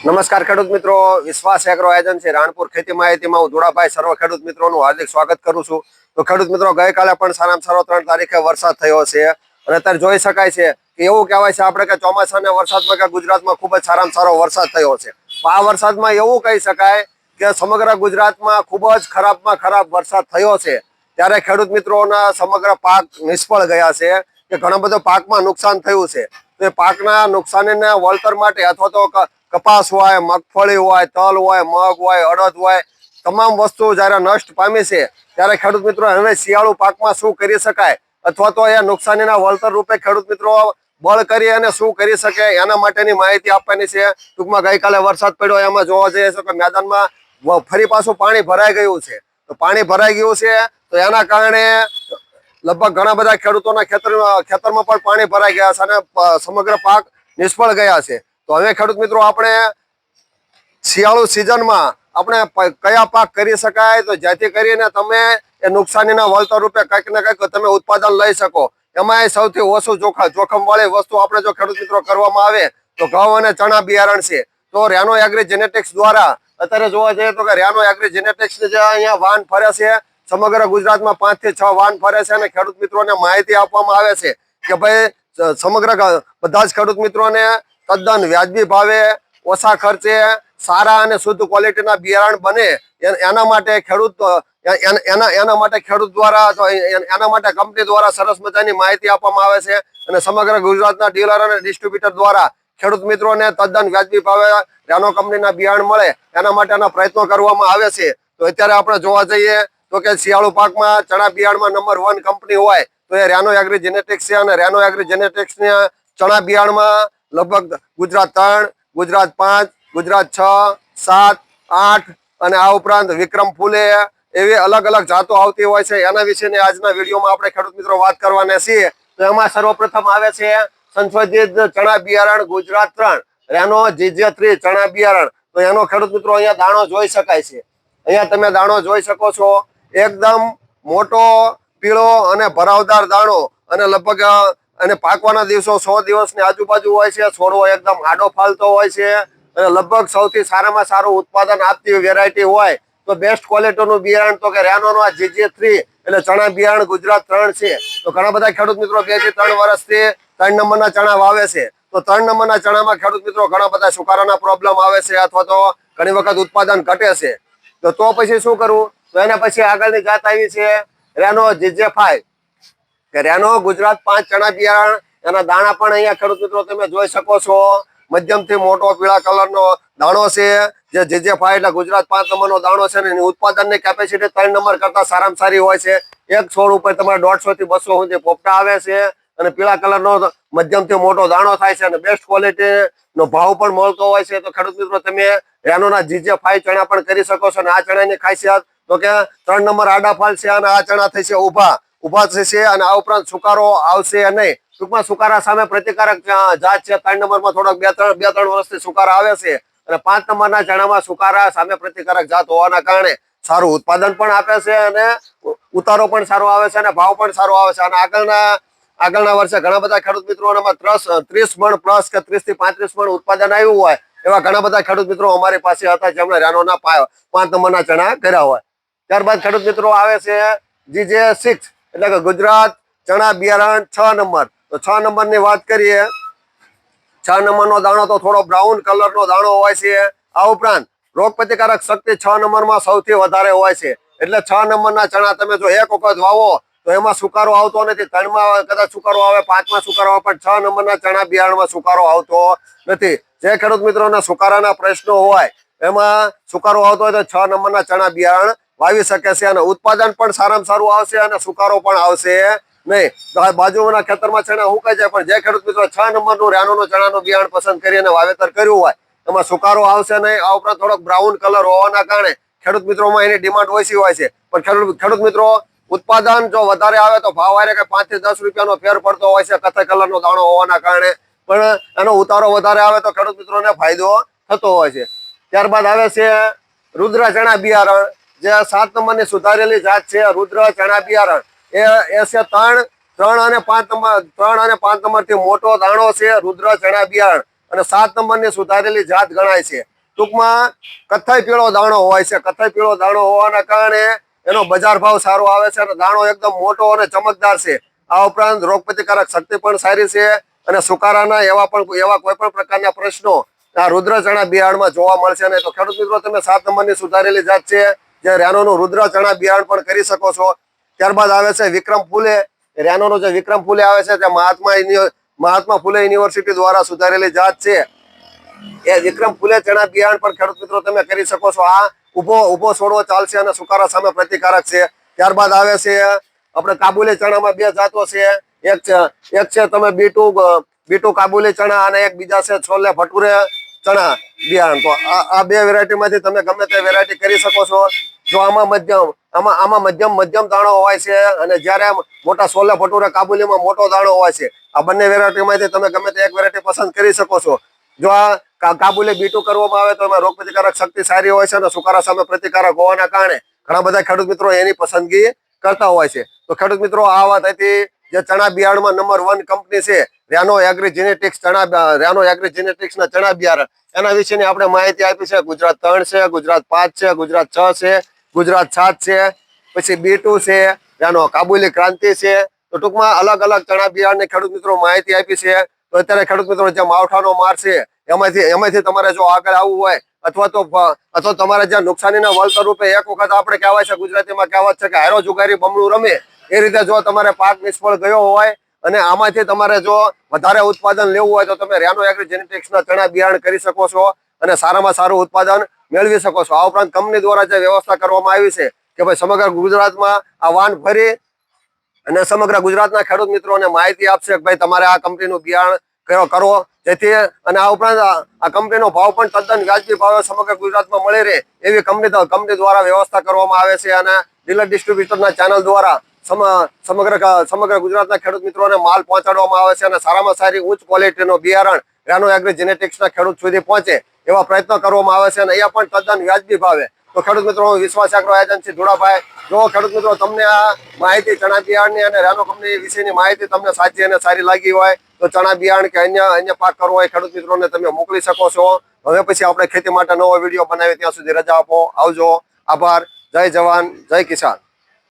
નમસ્કાર ખેડૂત મિત્રો, વિશ્વાસ એગ્રો એજન્સી રાણપુર ખેતી માહિતીમાં હું ધોળાભાઈ સર્વ ખેડૂત મિત્રોનું હાર્દિક સ્વાગત કરું છું। તો ખેડૂત મિત્રો, ગઈકાલે પણ સારામાં સારો 3 તારીખે વરસાદ થયો છે અને અત્યારે જોઈ શકાય છે કે એવું કહેવાય છે આપણે કે ચોમાસાના વરસાદમાં કે ગુજરાતમાં ખૂબ જ સારામાં સારો વરસાદ થયો છે। આ વરસાદમાં એવું કહી શકાય કે સમગ્ર ગુજરાતમાં ખૂબ જ ખરાબમાં ખરાબ વરસાદ થયો છે, ત્યારે ખેડૂત મિત્રોના સમગ્ર પાક નિષ્ફળ ગયા છે કે ઘણા બધા પાકમાં નુકસાન થયું છે। તો પાકના નુકસાનીના વળતર માટે અથવા તો કપાસ હોય, મગફળી હોય, તલ હોય, મગ હોય, અડદ હોય, તમામ વસ્તુ જ્યારે નષ્ટ પામી છે ત્યારે ખેડૂત મિત્રો હવે શિયાળુ પાકમાં શું કરી શકાય અથવા તો એ નુકસાનીના વળતર રૂપે ખેડૂત મિત્રો બળ કરી અને શું કરી શકે એના માટેની માહિતી આપવાની છે। ટૂંકમાં ગઈકાલે વરસાદ પડ્યો, એમાં જોવા જઈએ તો કે મેદાનમાં ફરી પાછું પાણી ભરાઈ ગયું છે। તો પાણી ભરાઈ ગયું છે તો એના કારણે લગભગ ઘણા બધા ખેડૂતોના ખેતરમાં પણ પાણી ભરાઈ ગયા છે અને સમગ્ર પાક નિષ્ફળ ગયા છે। તો હવે ખેડૂત મિત્રો, આપણે શિયાળુ સિઝનમાં આપણે કયા પાક કરી શકાય તો જેથી કરીને તમે એ નુકસાનીના વળતર રૂપે કંઈક ને કંઈક તમે ઉત્પાદન લઈ શકો। એમાં સૌથી ઓછું જોખમ વાળી વસ્તુ આપણે જો ખેડૂત મિત્રો કરવામાં આવે તો ઘઉં અને ચણા બિયારણ છે। તો રેનો એગ્રી જેનેટિક્સ દ્વારા અત્યારે જોવા જઈએ તો કે રેનો એગ્રી જેનેટિક્સ જે અહીંયા વાહન ફરે છે, સમગ્ર ગુજરાતમાં 5 થી 6 વાહન ફરે છે અને ખેડૂત મિત્રોને માહિતી આપવામાં આવે છે કે ભાઈ સમગ્ર બધા જ ખેડૂત મિત્રોને તદ્દન વ્યાજબી ભાવે, ઓછા ખર્ચે, સારા અને શુદ્ધ ક્વોલિટીના બિયારણ બને એના માટે ખેડૂત દ્વારા એના માટે કંપની દ્વારા સરસ મજાની માહિતી આપવામાં આવે છે અને સમગ્ર ગુજરાતના ડીલર અને ડિસ્ટ્રીબ્યુટર દ્વારા ખેડૂત મિત્રોને તદ્દન વ્યાજબી ભાવે રેનો કંપનીના બિયારણ મળે એના માટેના પ્રયત્નો કરવામાં આવે છે। તો અત્યારે આપણે જોવા જઈએ તો કે શિયાળુ પાકમાં ચણા બિયારણમાં નંબર 1 કંપની હોય તો એ રેનો એગ્રી જેનેટિક્સ છે અને રેનો એગ્રી જેનેટિક્સના ચણા બિયારણમાં લગભગ ગુજરાત 3, ગુજરાત 5, ગુજરાત 6, 7, 8 અને આ ઉપરાંત વિક્રમ ફૂલે એવી અલગ અલગ જાતો આવતી હોય છે। એના વિશેની આજના વિડીયોમાં આપણે ખેડૂત મિત્રો વાત કરવાના છીએ। તો એમાં સર્વપ્રથમ આવે છે સંશોધિત ચણા બિયારણ ગુજરાત 3 રેનો GJ3 ચણા બિયારણ। તો એનો ખેડૂત મિત્રો અહીંયા દાણો જોઈ શકાય છે, અહીંયા તમે દાણો જોઈ શકો છો, એકદમ મોટો પીળો અને ભરાવદાર દાણો અને લગભગ અને પાકવાના દિવસો 100 દિવસની આજુબાજુ હોય છે। છોડવો એકદમ આડો ફાલતો હોય છે અને લગભગ સૌથી સારામાં સારું ઉત્પાદન આપતી વેરાયટી હોય તો બેસ્ટ ક્વોલિટીનું બિયારણ તો કે રેનોનો આ GJ3 એટલે ચણા બિયારણ ગુજરાત 3 છે। તો ઘણા બધા ખેડૂત મિત્રો 2 થી 3 વર્ષથી 3 નંબરના ચણા વાવે છે। તો 3 નંબરના ચણામાં ખેડૂત મિત્રો ઘણા બધા સુકારાના પ્રોબ્લેમ આવે છે અથવા તો ઘણી વખત ઉત્પાદન ઘટે છે। તો પછી શું કરવું? તો એના પછી આગળની જાત આવી છે રેનો GJ5 કે રેનો ગુજરાત 5 ચણા બિયારણ। એના દાણા પણ અહીંયા ખેડૂત મિત્રો તમે જોઈ શકો છો, મધ્યમથી મોટો પીળા કલરનો દાણો છે જે GJ5 એટલે ગુજરાત 5 નંબરનો દાણો છે ને એની ઉત્પાદનની કેપેસિટી 3 નંબર કરતા સારામાં સારી હોય છે। એક છોડ ઉપર તમારે 150 થી 200 સુધી પોપટા આવે છે અને પીળા કલરનો મધ્યમથી મોટો દાણો થાય છે અને બેસ્ટ ક્વોલિટીનો ભાવ પણ મળતો હોય છે। તો ખેડૂત મિત્રો તમે રેનોના GJ5 ચણા પણ કરી શકો છો અને આ ચણાની ખાસિયત તો કે 3 નંબર આડા ફાલ છે અને આ ચણા થશે ઊભા થશે અને આ ઉપરાંત સુકારો આવશે નહીં। ટૂંકમાં સુકારા સામે પ્રતિકારક જાત છે। 3 નંબરમાં થોડોક 2-3 વર્ષથી સુકારા આવે છે અને 5 નંબરના ચણામાં સુકારા સામે પ્રતિકારક જાત હોવાના કારણે સારું ઉત્પાદન પણ આપે છે અને ઉતારો પણ સારો આવે છે અને ભાવ પણ સારો આવે છે। અને આગળના વર્ષે ઘણા બધા ખેડૂત મિત્રોમાં 30 મણ પ્લસ કે 30 થી 35 મણ ઉત્પાદન આવ્યું હોય એવા ઘણા બધા ખેડૂત મિત્રો અમારી પાસે હતા જેમણે રેનોના 5 નંબરના ચણા કર્યા હોય। ત્યારબાદ ખેડૂત મિત્રો આવે છે GJ6 એટલે કે ગુજરાત ચણા બિયારણ 6 નંબર। તો 6 નંબરની વાત કરીએ, 6 નંબરનો દાણો તો થોડો બ્રાઉન કલરનો દાણો હોય છે। આ ઉપરાંત રોગ પ્રતિકારક શક્તિ 6 નંબરમાં સૌથી વધારે હોય છે એટલે 6 નંબરના ચણા તમે જો એક વખત વાવો તો એમાં સુકારો આવતો નથી। 3માં કદાચ સુકારો આવે, 5માં સુકારો આવે, પણ 6 નંબરના ચણા બિયારણમાં સુકારો આવતો નથી। જે ખેડૂત મિત્રોને સુકારાના પ્રશ્નો હોય, એમાં સુકારો આવતો હોય તો 6 નંબરના ચણા બિયારણ વાવી શકે છે અને ઉત્પાદન પણ સારામાં સારું આવશે અને સુકારો પણ આવશે નહીં। તો બાજુના ખેતરમાં ચણા હુકાઈ જાય, પણ જે ખેડૂત મિત્રો 6 નંબરનું રેનોનો ચણાનું બિયારણ પસંદ કરીને વાવેતર કર્યું હોય એમાં સુકારો આવશે નહીં। આ ઉપરાંત થોડોક બ્રાઉન કલર હોવાના કારણે ખેડૂત મિત્રોમાં એની ડિમાન્ડ ઓછી હોય છે, પણ ખેડૂત મિત્રો ઉત્પાદન જો વધારે આવે તો ભાવ આરે કે 5 થી 10 રૂપિયાનો ફેર પડતો હોય છે કથ્થઈ કલરનો દાણો હોવાના કારણે, પણ એનો ઉતારો વધારે આવે તો ખેડૂત મિત્રોને ફાયદો થતો હોય છે। ત્યારબાદ આવે છે રુદ્ર ચણા બિયારણ, જે 7 નંબરની સુધારેલી જાત છે રુદ્ર ચણા બિયારણ। એ છે 3 અને 5 નંબરથી મોટો દાણો છે રુદ્ર ચણા બિયારણ। અને 7 નંબરની સુધારેલી જાત ગણાય છે. ટૂંકમાં કથ્થાઈ પીળો દાણો હોય છે. કથ્થાઈ પીળો દાણો હોવાના કારણે એનો બજાર ભાવ સારો આવે છે અને દાણો એકદમ મોટો અને ચમકદાર છે. આ ઉપરાંત રોગ પ્રતિકારક શક્તિ પણ સારી છે અને સુકારાના એવા કોઈ પણ પ્રકારના પ્રશ્નો આ રુદ્ર ચણા બિયારણમાં જોવા મળશે નહીં. તો ખેડૂત મિત્રો તમે 7 નંબરની સુધારેલી જાત છે જે રેનોનું રુદ્ર ચણા બિયારણ પણ કરી શકો છો. ત્યારબાદ આવે છે વિક્રમ ફૂલે. રેનોનો જે વિક્રમ ફૂલે આવે છે તે મહાત્મા ફૂલે યુનિવર્સિટી દ્વારા સુધારેલી જાત છે. એ વિક્રમ ફૂલે ચણા બિયારણ પણ ખેડૂત મિત્રો તમે કરી શકો છો. આ ઉભો છોડવો ચાલશે અને સુકારા સામે પ્રતિકારક છે. ત્યારબાદ આવે છે આપણે કાબુલી ચણામાં 2 જાતો છે. એક છે તમે બીટુ કાબુલી ચણા અને એક બીજા છે છોલે ભટુરે ચણા બિયારણ. તો આ 2 વેરાયટીમાંથી તમે ગમે તે વેરાયટી કરી શકો છો. જો આમાં મધ્યમ દાણો હોય છે અને જ્યારે મોટા છોલે ભટુરે કાબુલીમાં મોટો દાણો હોય છે. આ બંને વેરાયટીમાંથી તમે ગમે તે એક વેરાયટી પસંદ કરી શકો છો. જો આ કાબુલી બીટુ કરવામાં આવે તો એમાં રોગ પ્રતિકારક શક્તિ સારી હોય છે અને સુકારા સામે પ્રતિકારક હોવાના કારણે ઘણા બધા ખેડૂત મિત્રો એની પસંદગી કરતા હોય છે. તો ખેડૂત મિત્રો આ વાત હતી જે ચણા બિયારણમાં નંબર 1 કંપની છે રેનો એગ્રી જેનેટિક્સ ના ચણા બિયારણ. એના વિશેની આપણે માહિતી આપી છે. ગુજરાત 3 છે, ગુજરાત 5 છે, ગુજરાત 6 છે, ગુજરાત 7 છે, પછી B2 છે, રેનો કાબુલી ક્રાંતિ છે. તો ટૂંકમાં અલગ અલગ ચણા બિયારણની ખેડૂત મિત્રો માહિતી આપી છે. તો અત્યારે ખેડૂત મિત્રો જે માવઠાનો માર છે એમાંથી તમારે જો આગળ આવવું હોય અથવા તમારે જ્યાં નુકસાનીના વળતર રૂપે એક વખત આપણે કહેવાય છે ગુજરાતીમાં કહેવત છે કે હારો જુગારી બમણું રમે, એ રીતે જો તમારે પાક નિષ્ફળ ગયો હોય અને આમાંથી તમારે જો વધારે ઉત્પાદન લેવું હોય તો તમે રેનો એગ્રી જેનેટિક્સના ચણા બિયારણ કરી શકો છો અને સારામાં સારું ઉત્પાદન મેળવી શકો છો. આ ઉપરાંત કંપની દ્વારા જે વ્યવસ્થા કરવામાં આવી છે કે ભાઈ સમગ્ર ગુજરાતમાં આ વાન ફરી અને સમગ્ર ગુજરાતના ખેડૂત મિત્રોને માહિતી આપશે કે ભાઈ તમારે આ કંપનીનું બિયારણ કરો જેથી અને આ ઉપરાંત આ કંપનીનો ભાવ પણ તદ્દન વ્યાજબી ભાવે સમગ્ર ગુજરાતમાં મળી રહે એવી કંપની દ્વારા વ્યવસ્થા કરવામાં આવે છે. અને ડીલર ડિસ્ટ્રીબ્યુટરના ચેનલ દ્વારા સમગ્ર ગુજરાતના ખેડૂત મિત્રોને માલ પહોંચાડવામાં આવે છે અને સારામાં સારી ઉચ્ચ ક્વોલિટીનો બિયારણ રેનો એગ્રી જેનેટિક્સના ખેડૂત સુધી પહોંચે એવા પ્રયત્નો કરવામાં આવે છે અને અહીંયા પણ તદ્દન વ્યાજબી ભાવે. તો ખેડૂત મિત્રો વિશ્વાસ એગ્રો એજન્સી ધોળાભાઈ, જો ખેડૂત મિત્રો તમને આ માહિતી ચણા બિયારણની અને રેનો કંપની વિશેની માહિતી તમને સાચી અને સારી લાગી હોય તો ચણા બિયારણ કે અન્ય પાક કરવો હોય ખેડૂત મિત્રોને તમે મોકલી શકો છો. હવે પછી આપણે ખેતી માટે નવો વિડીયો બનાવીએ ત્યાં સુધી રજા આપો. આવજો. આભાર. જય જવાન, જય કિસાન.